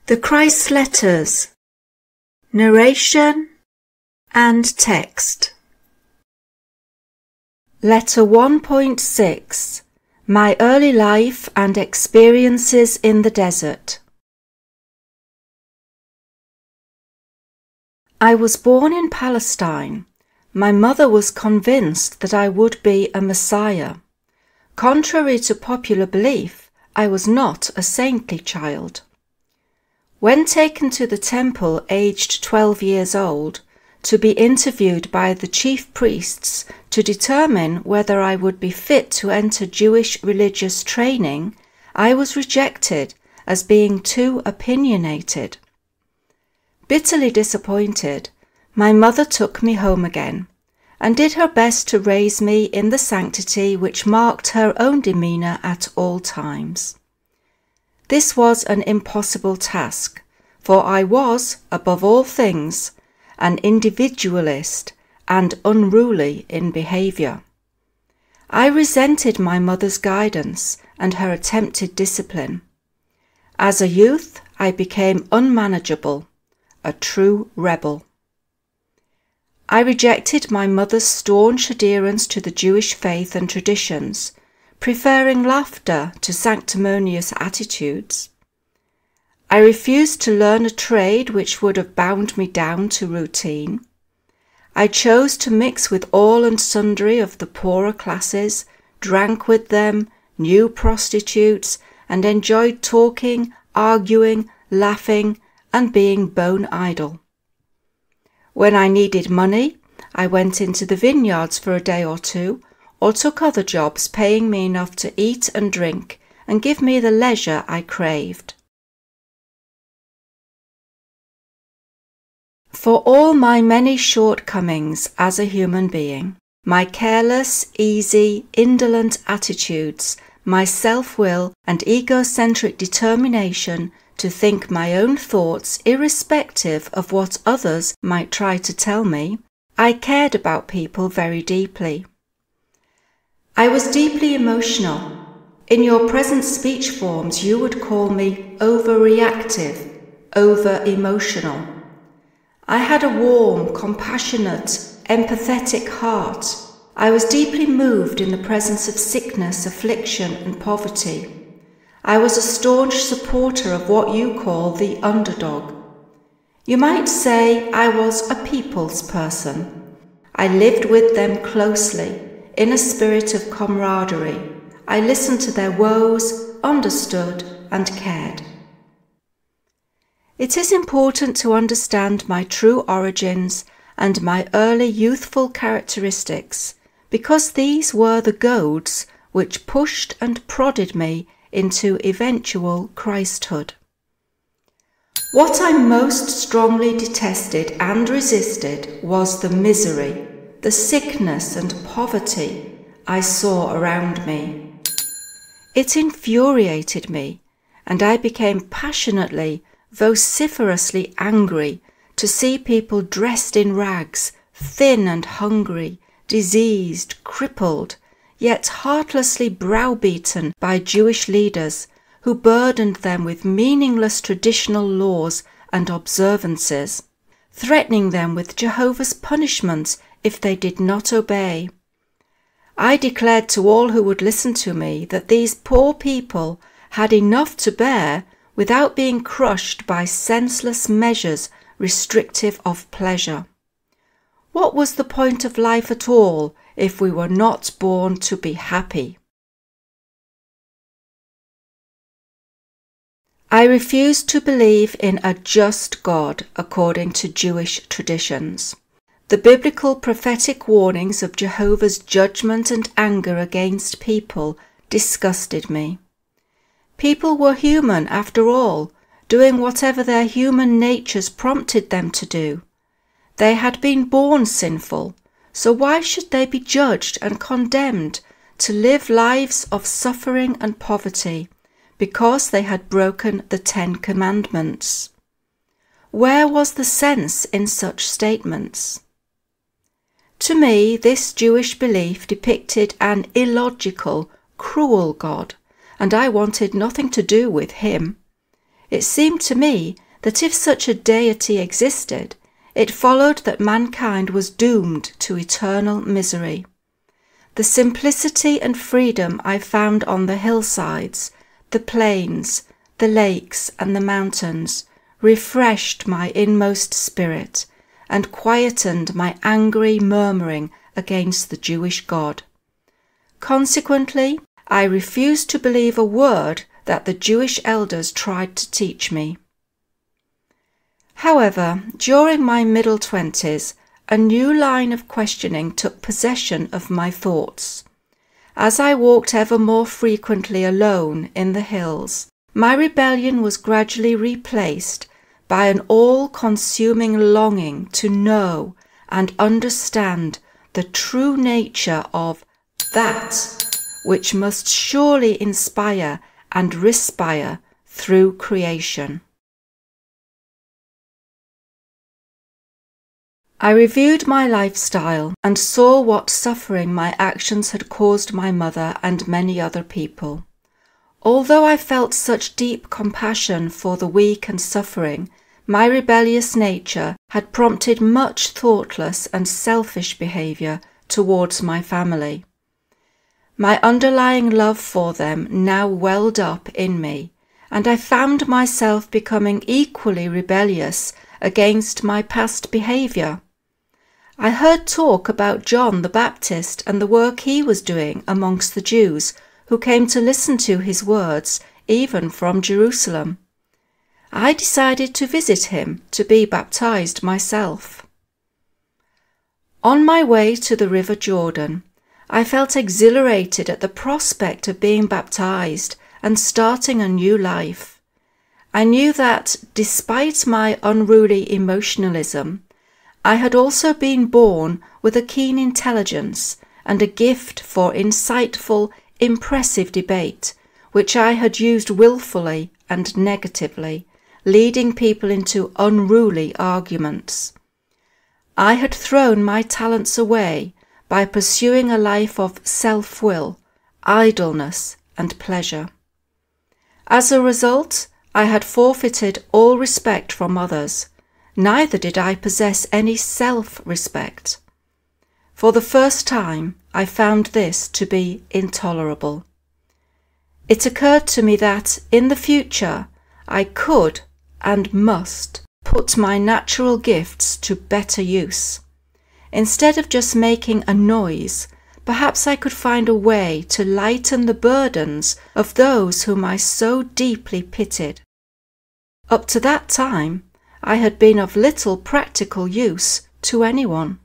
The Christ Letters, Narration and Text. Letter 1.6 My Early Life and Experiences in the Desert. I was born in Palestine. My mother was convinced that I would be a Messiah. Contrary to popular belief, I was not a saintly child. When taken to the temple aged 12 years old, to be interviewed by the chief priests to determine whether I would be fit to enter Jewish religious training, I was rejected as being too opinionated. Bitterly disappointed, my mother took me home again, and did her best to raise me in the sanctity which marked her own demeanour at all times. This was an impossible task, for I was, above all things, an individualist and unruly in behaviour. I resented my mother's guidance and her attempted discipline. As a youth, I became unmanageable, a true rebel. I rejected my mother's staunch adherence to the Jewish faith and traditions, preferring laughter to sanctimonious attitudes. I refused to learn a trade which would have bound me down to routine. I chose to mix with all and sundry of the poorer classes, drank with them, knew prostitutes, and enjoyed talking, arguing, laughing, and being bone idle. When I needed money, I went into the vineyards for a day or two, or took other jobs paying me enough to eat and drink and give me the leisure I craved. For all my many shortcomings as a human being, my careless, easy, indolent attitudes, my self-will and egocentric determination to think my own thoughts irrespective of what others might try to tell me, I cared about people very deeply. I was deeply emotional. In your present speech forms, you would call me overreactive, over-emotional. I had a warm, compassionate, empathetic heart. I was deeply moved in the presence of sickness, affliction, and poverty. I was a staunch supporter of what you call the underdog. You might say I was a people's person. I lived with them closely, in a spirit of camaraderie. I listened to their woes, understood, and cared. It is important to understand my true origins and my early youthful characteristics, because these were the goads which pushed and prodded me into eventual Christhood. What I most strongly detested and resisted was the misery, the sickness and poverty I saw around me. It infuriated me, and I became passionately, vociferously angry to see people dressed in rags, thin and hungry, diseased, crippled, yet heartlessly browbeaten by Jewish leaders who burdened them with meaningless traditional laws and observances, threatening them with Jehovah's punishments if they did not obey. I declared to all who would listen to me that these poor people had enough to bear without being crushed by senseless measures restrictive of pleasure. What was the point of life at all if we were not born to be happy? I refused to believe in a just God according to Jewish traditions. The biblical prophetic warnings of Jehovah's judgment and anger against people disgusted me. People were human after all, doing whatever their human natures prompted them to do. They had been born sinful, so why should they be judged and condemned to live lives of suffering and poverty because they had broken the 10 Commandments? Where was the sense in such statements? To me, this Jewish belief depicted an illogical, cruel God, and I wanted nothing to do with him. It seemed to me that if such a deity existed, it followed that mankind was doomed to eternal misery. The simplicity and freedom I found on the hillsides, the plains, the lakes and the mountains refreshed my inmost spirit and quietened my angry murmuring against the Jewish God. Consequently, I refused to believe a word that the Jewish elders tried to teach me. However, during my middle 20s, a new line of questioning took possession of my thoughts. As I walked ever more frequently alone in the hills, my rebellion was gradually replaced by an all-consuming longing to know and understand the true nature of that which must surely inspire and respire through creation. I reviewed my lifestyle and saw what suffering my actions had caused my mother and many other people. Although I felt such deep compassion for the weak and suffering, my rebellious nature had prompted much thoughtless and selfish behaviour towards my family. My underlying love for them now welled up in me, and I found myself becoming equally rebellious against my past behaviour. I heard talk about John the Baptist and the work he was doing amongst the Jews who came to listen to his words, even from Jerusalem. I decided to visit him to be baptized myself. On my way to the River Jordan, I felt exhilarated at the prospect of being baptized and starting a new life. I knew that, despite my unruly emotionalism, I had also been born with a keen intelligence and a gift for insightful, impressive debate, which I had used willfully and negatively, leading people into unruly arguments. I had thrown my talents away by pursuing a life of self-will, idleness, and pleasure. As a result, I had forfeited all respect from others. Neither did I possess any self-respect. For the first time, I found this to be intolerable. It occurred to me that, in the future, I could and must put my natural gifts to better use. Instead of just making a noise, perhaps I could find a way to lighten the burdens of those whom I so deeply pitied. Up to that time, I had been of little practical use to anyone.